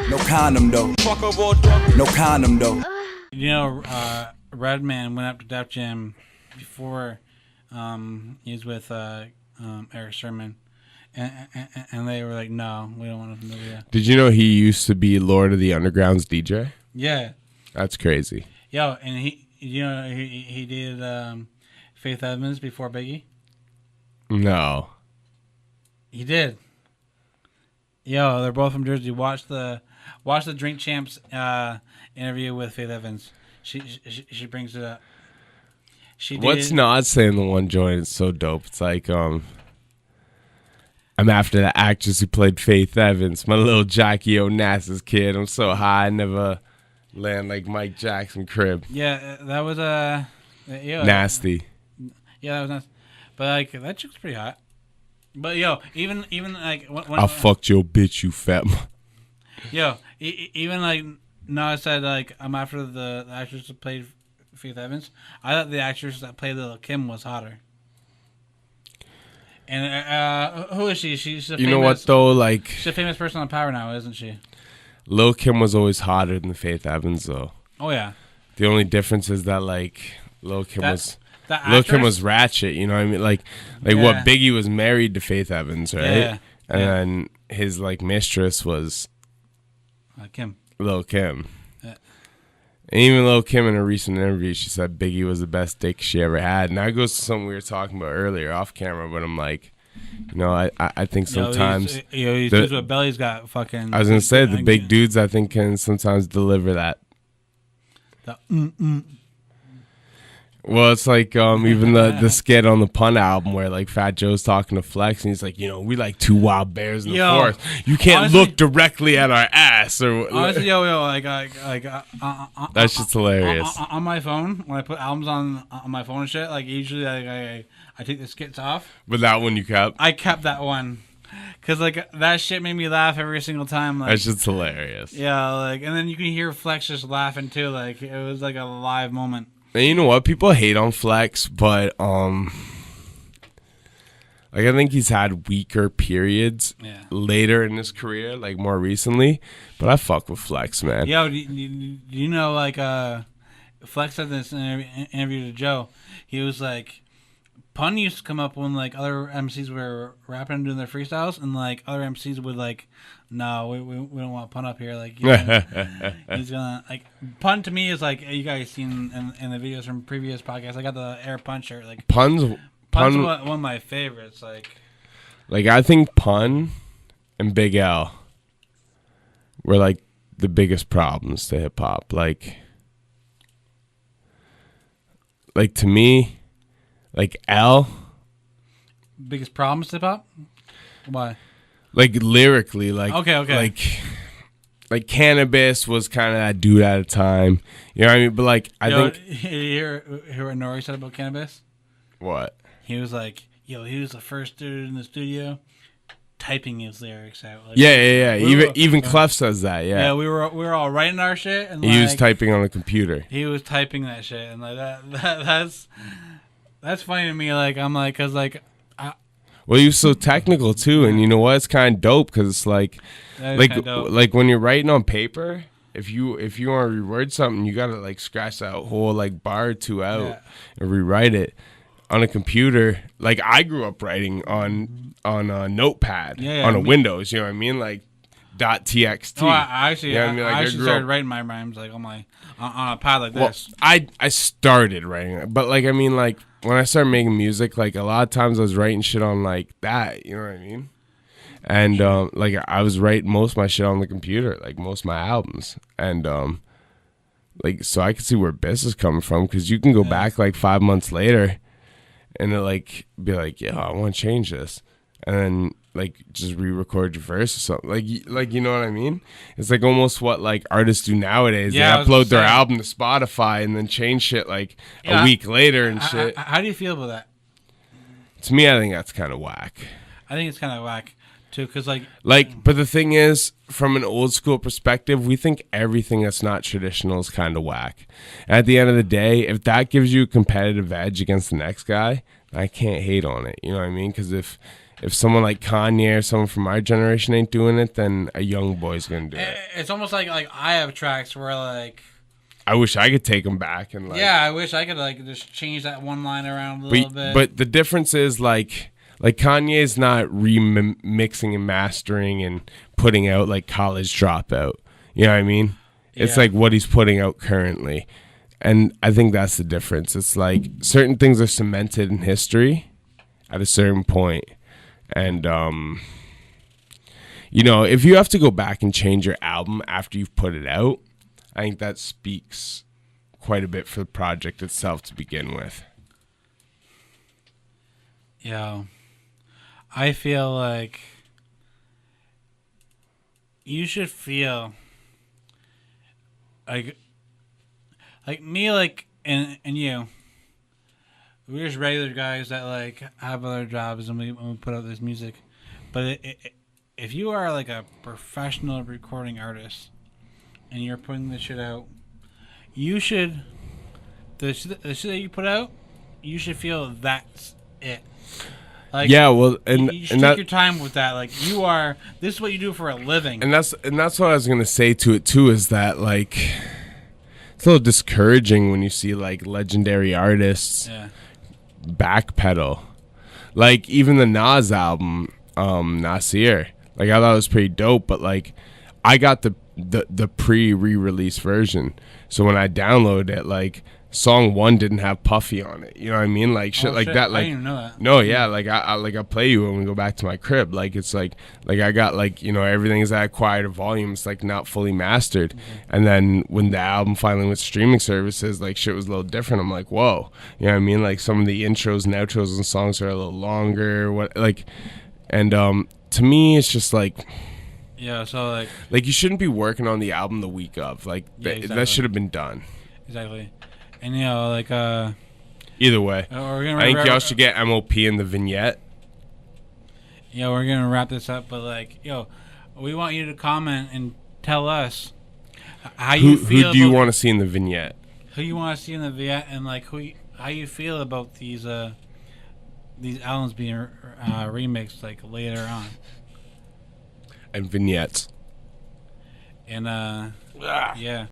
No condom though. No condom though. You know, Redman went up to Def Jam before he was with Eric Sermon. And they were like, no, we don't want to move you. Did you know he used to be Lord of the Underground's DJ? Yeah. That's crazy. Yo, and he did Faith Evans before Biggie? No. He did. Yo, they're both from Jersey. Watch the Drink Champs interview with Faith Evans. She brings it up. What's not saying the one joint is so dope? It's like I'm after the actress who played Faith Evans, my little Jackie Onassis kid. I'm so high, I never land like Mike Jackson crib. Yeah, that was nasty. Yeah, that was nice. But like that chick's pretty hot. But yo, even like when I fucked your bitch, you fat. Yo, even like Nas said like I'm after the actress that played Faith Evans. I thought the actress that played Lil' Kim was hotter. And who is she? She's a know what though? Like she's a famous person on Power now, isn't she? Lil' Kim was always hotter than Faith Evans though. Oh yeah. The only difference is that like Lil' Kim was ratchet. You know what I mean? Like what Biggie was married to Faith Evans, right? Yeah. And then his like mistress was Kim. Lil' Kim. And even Lil' Kim in a recent interview, she said Biggie was the best dick she ever had. And that goes to something we were talking about earlier off camera, but I'm like, you know, I think sometimes... These dudes with belly's got fucking... I was going to say, the big dudes, I think, can sometimes deliver that. Well, it's like even the skit on the Pun album where like Fat Joe's talking to Flex and he's like, you know, we like two wild bears in the forest. You can't honestly, look directly at our ass. Or honestly, that's just hilarious. On my phone, when I put albums on my phone and shit, like usually I take the skits off. But that one you kept? I kept that one. Cause like that shit made me laugh every single time. Like, that's just hilarious. Yeah, like and then you can hear Flex just laughing too. Like it was like a live moment. And you know what? People hate on Flex, but like I think he's had weaker periods later in his career, like more recently. But I fuck with Flex, man. Yo, do you know like Flex said this in an interview to Joe. He was like, Pun used to come up when like other MCs were rapping and doing their freestyles, and like other MCs would like, no, we don't want Pun up here. Like, you know, he's gonna like Pun to me is like you guys seen in the videos from previous podcasts. I got the Air Pun shirt. Like Pun's one of my favorites. Like I think Pun and Big L were like the biggest problems to hip hop. Like to me. Like L, biggest problems to hip hop? Why? Like lyrically, like okay, like Cannabis was kind of that dude at a time. You know what I mean? But like I think you hear what Nori said about Cannabis? What? He was like, he was the first dude in the studio typing his lyrics out. Like, yeah. Even Clef says that. Yeah. Yeah, we were all writing our shit, and he was typing on a computer. He was typing that shit, and like that's funny to me. Like I'm like, cause like, well, he was so technical too, and you know what? It's kind of dope because it's like when you're writing on paper, if you want to reword something, you gotta like scratch that whole like bar or two out and rewrite it. On a computer, like I grew up writing on a notepad on a Windows. You know what I mean? Like .txt. Oh, I actually, you know what I mean? Like I actually started writing my rhymes like on a pad like this. I started writing it, but like I mean, like when I started making music, like a lot of times I was writing shit on like that. You know what I mean? And like I was writing most of my shit on the computer, like most of my albums, and like so I could see where Biss is coming from because you can go back like 5 months later. And it like be like, yeah, I want to change this, and then like just re-record your verse or something. Like you know what I mean? It's like almost what like artists do nowadays. Yeah, they upload their album to Spotify and then change shit like a week later and shit. How do you feel about that? To me, I think that's kind of whack. I think it's kind of whack too, because like, but the thing is, from an old school perspective, we think everything that's not traditional is kind of whack. At the end of the day, if that gives you a competitive edge against the next guy, I can't hate on it. You know what I mean? Because if if someone like Kanye or someone from our generation ain't doing it, then a young boy's gonna do it. It's almost like I have tracks where like. I wish I could take them back and like. Yeah, I wish I could like just change that one line around a little bit. But the difference is like Kanye's not remixing and mastering and putting out like College Dropout. You know what I mean? It's like what he's putting out currently. And I think that's the difference. It's like certain things are cemented in history at a certain point. And, you know, if you have to go back and change your album after you've put it out, I think that speaks quite a bit for the project itself to begin with. Yeah. I feel like you should feel like me, like, and you. We're just regular guys that like have other jobs and we put out this music. But if you are like a professional recording artist and you're putting this shit out, you should the shit that you put out, you should feel that's it. Like, yeah, well, and you should take your time with that. Like, this is what you do for a living. And that's what I was gonna say to it too. Is that like it's a little discouraging when you see like legendary artists backpedal. Like even the Nas album, Nasir. Like I thought it was pretty dope, but like I got the pre-release version. So when I downloaded it, like song 1 didn't have Puffy on it. You know what I mean? Like shit like that. Like I didn't even know that. No, yeah, like I play you when we go back to my crib. Like it's like I got like, you know, everything's at quieter volumes, like not fully mastered. Mm-hmm. And then when the album finally went streaming services, like shit was a little different. I'm like, whoa. You know what I mean? Like some of the intros and outros and songs are a little longer. And to me it's just like yeah, so like you shouldn't be working on the album the week of. Like exactly. That should have been done. Exactly. And you know, like either way, I think y'all should get MOP in the vignette. Yeah, we're gonna wrap this up, but like, we want you to comment and tell us how you feel. Who do you want to see in the vignette? Who you want to see in the vignette, and like how you feel about these albums being remixed like later on. And vignettes. And yeah.